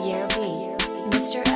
year B, Mr. M.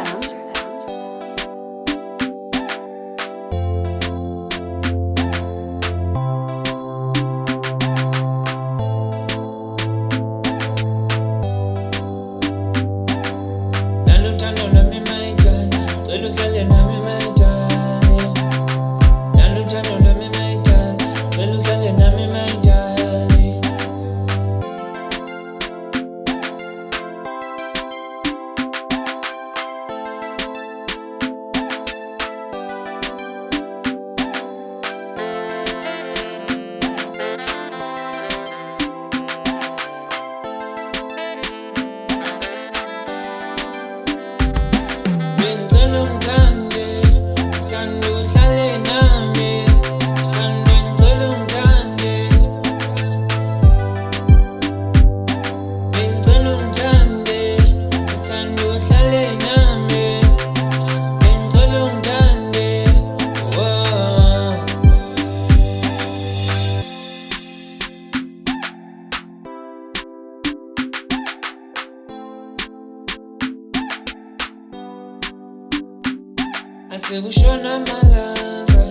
Asekushona malanga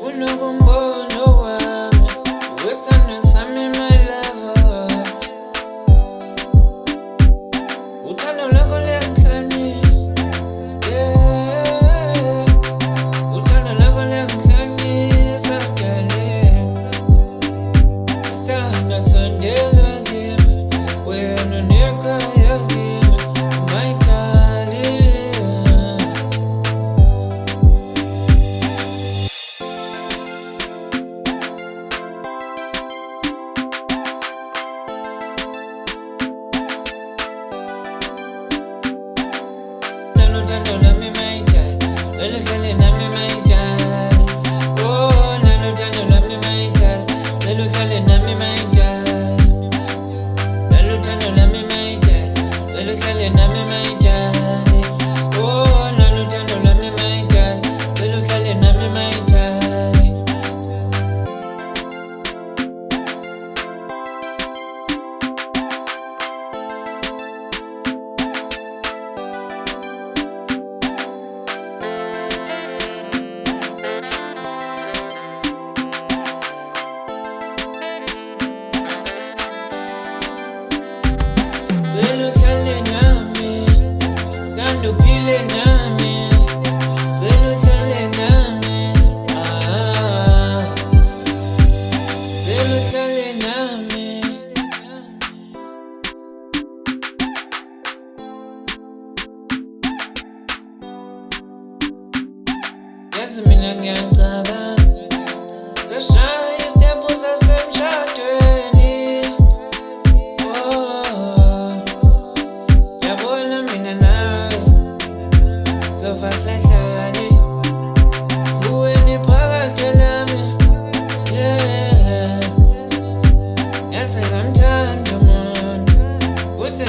funa ukumbona wami wesithandwa sami my lover. Uthando lwakho luyangihlanyisa, yeah. Uthando lwakho luyangihlanyisa darling. Isithandwa sondela kimi, wena nekhaya kimi my darling. Uthando lwami my darling, uhlale nami my darling. Oh, nalo uthando lwami my darling, uhlale nami my darling. Nalo uthando lwami my darling, uhlale nami my darling. Oh, nalo uthando lwami my darling, uhlale nami my darling. Uhlale nami, stand uphile nami, uhlale nami, uhlale nami. Yazi mina ngiyacabanga, sashaya isitepu sasemshadweni. Sofa silahlane, uwe niphakathi lami, yeah. Yazi ngamthanda umuntu, futhi